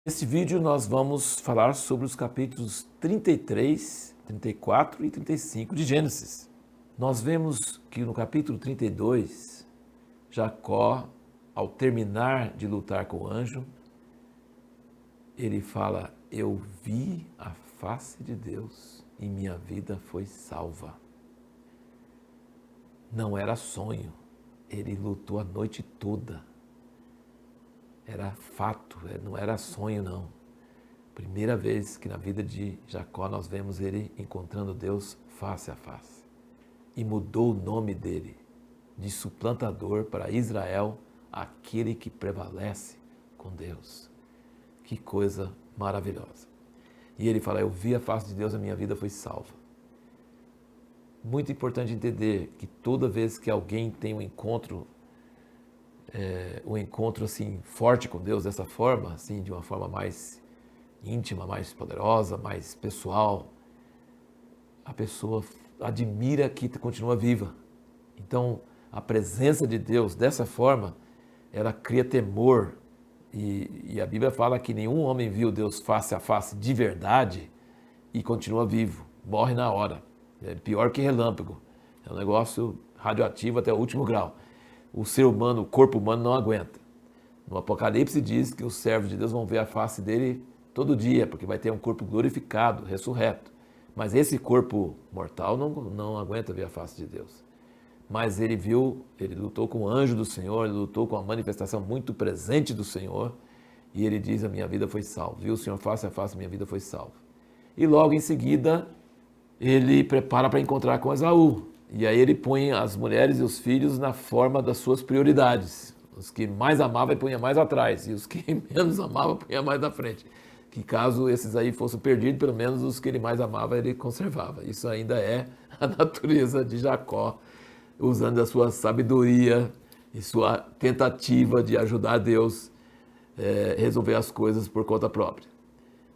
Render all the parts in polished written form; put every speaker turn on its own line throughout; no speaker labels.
Nesse vídeo nós vamos falar sobre os capítulos 33, 34 e 35 de Gênesis. Nós vemos que no capítulo 32, Jacó, ao terminar de lutar com o anjo, ele fala: eu vi a face de Deus e minha vida foi salva. Não era sonho, ele lutou a noite toda. Era fato, não era sonho não. Primeira vez que na vida de Jacó nós vemos ele encontrando Deus face a face. E mudou o nome dele de suplantador para Israel, aquele que prevalece com Deus. Que coisa maravilhosa. E ele fala: eu vi a face de Deus, a minha vida foi salva. Muito importante entender que toda vez que alguém tem um encontro assim forte com Deus dessa forma, assim, de uma forma mais íntima, mais poderosa, mais pessoal, a pessoa admira que continua viva. Então, a presença de Deus dessa forma, ela cria temor. E a Bíblia fala que nenhum homem viu Deus face a face de verdade e continua vivo, morre na hora. É pior que relâmpago. É um negócio radioativo até o último grau. O ser humano, o corpo humano não aguenta. No Apocalipse diz que os servos de Deus vão ver a face dele todo dia, porque vai ter um corpo glorificado, ressurreto. Mas esse corpo mortal não aguenta ver a face de Deus. Mas ele lutou com o anjo do Senhor, ele lutou com a manifestação muito presente do Senhor, e ele diz: a minha vida foi salva. Viu o Senhor face a face, minha vida foi salva. E logo em seguida, ele prepara para encontrar com Esaú. E aí ele põe as mulheres e os filhos na forma das suas prioridades. Os que mais amava, ele punha mais atrás. E os que menos amava, punha mais na frente. Que caso esses aí fossem perdidos, pelo menos os que ele mais amava, ele conservava. Isso ainda é a natureza de Jacó, usando a sua sabedoria e sua tentativa de ajudar Deus a resolver as coisas por conta própria.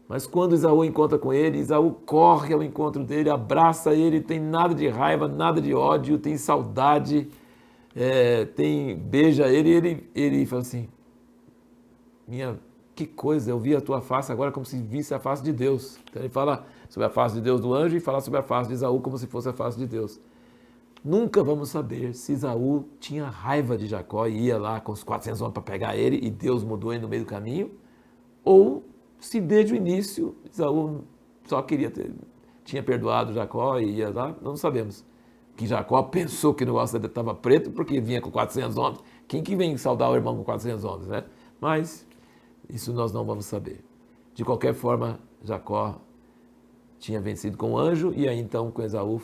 Mas quando Esaú encontra com ele, Esaú corre ao encontro dele, abraça ele, tem nada de raiva, nada de ódio, tem saudade, beija ele, e ele fala assim: que coisa, eu vi a tua face agora como se visse a face de Deus. Então ele fala sobre a face de Deus do anjo e fala sobre a face de Esaú como se fosse a face de Deus. Nunca vamos saber se Esaú tinha raiva de Jacó e ia lá com os 400 homens para pegar ele e Deus mudou ele no meio do caminho, ou se desde o início Esaú só tinha perdoado Jacó e ia lá, não sabemos. Que Jacó pensou que o negócio estava preto porque vinha com 400 homens. Quem que vem saudar o irmão com 400 homens, né? Mas isso nós não vamos saber. De qualquer forma, Jacó tinha vencido com o anjo e aí então com Esaú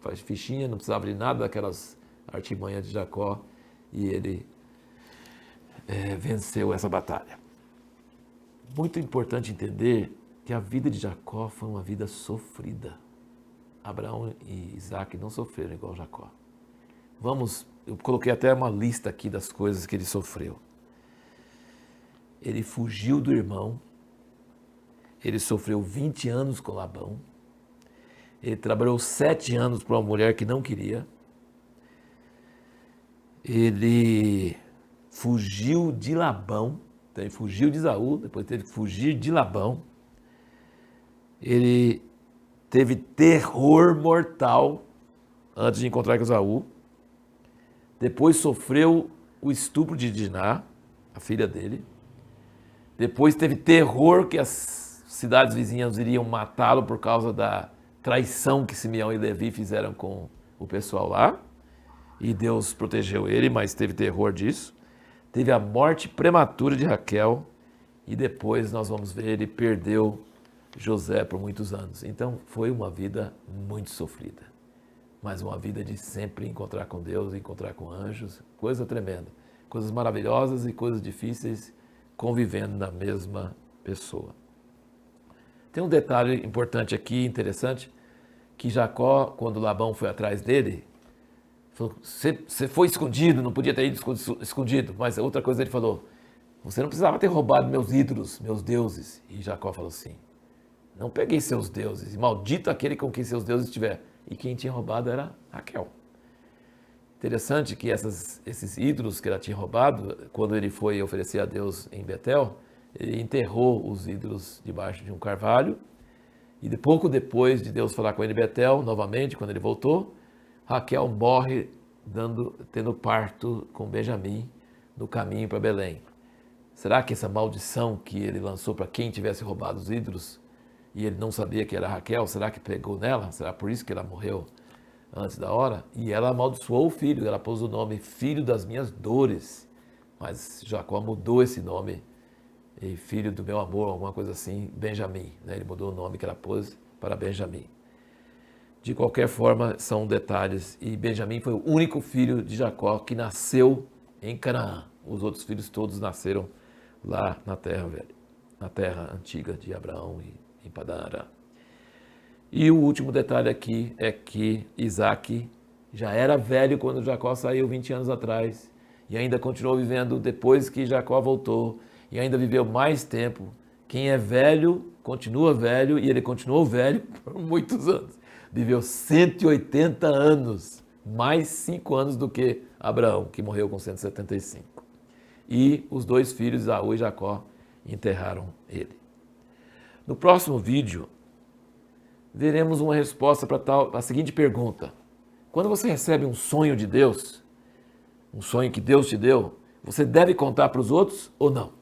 faz fichinha, não precisava de nada daquelas artimanhas de Jacó e ele venceu essa batalha. Muito importante entender que a vida de Jacó foi uma vida sofrida. Abraão e Isaac não sofreram igual Jacó. Eu coloquei até uma lista aqui das coisas que ele sofreu. Ele fugiu do irmão, ele sofreu 20 anos com Labão, ele trabalhou 7 anos para uma mulher que não queria, ele fugiu de Labão. Então ele fugiu de Esaú, depois teve que fugir de Labão. Ele teve terror mortal antes de encontrar com Esaú. Depois sofreu o estupro de Diná, a filha dele. Depois teve terror que as cidades vizinhas iriam matá-lo por causa da traição que Simeão e Levi fizeram com o pessoal lá. E Deus protegeu ele, mas teve terror disso. Teve a morte prematura de Raquel e depois nós vamos ver, ele perdeu José por muitos anos. Então foi uma vida muito sofrida, mas uma vida de sempre encontrar com Deus, encontrar com anjos, coisa tremenda. Coisas maravilhosas e coisas difíceis convivendo na mesma pessoa. Tem um detalhe importante aqui, interessante, que Jacó, quando Labão foi atrás dele, falou: você foi escondido, não podia ter ido escondido. Mas outra coisa ele falou: você não precisava ter roubado meus ídolos, meus deuses. E Jacó falou assim: não peguei seus deuses, e maldito aquele com quem seus deuses estiver. E quem tinha roubado era Raquel. Interessante que esses ídolos que ela tinha roubado, quando ele foi oferecer a Deus em Betel, ele enterrou os ídolos debaixo de um carvalho. E pouco depois de Deus falar com ele em Betel, novamente, quando ele voltou, Raquel morre tendo parto com Benjamim no caminho para Belém. Será que essa maldição que ele lançou para quem tivesse roubado os ídolos e ele não sabia que era Raquel, será que pegou nela? Será por isso que ela morreu antes da hora? E ela amaldiçoou o filho, ela pôs o nome Filho das Minhas Dores. Mas Jacó mudou esse nome, e Filho do Meu Amor, alguma coisa assim, Benjamim. Né? Ele mudou o nome que ela pôs para Benjamim. De qualquer forma, são detalhes. E Benjamim foi o único filho de Jacó que nasceu em Canaã. Os outros filhos todos nasceram lá na terra velha, na terra antiga de Abraão e em Padã Arã. E o último detalhe aqui é que Isaac já era velho quando Jacó saiu 20 anos atrás e ainda continuou vivendo depois que Jacó voltou e ainda viveu mais tempo. Quem é velho continua velho e ele continuou velho por muitos anos. Viveu 180 anos, mais 5 anos do que Abraão, que morreu com 175. E os dois filhos, Esaú e Jacó, enterraram ele. No próximo vídeo, veremos uma resposta para a seguinte pergunta. Quando você recebe um sonho de Deus, um sonho que Deus te deu, você deve contar para os outros ou não?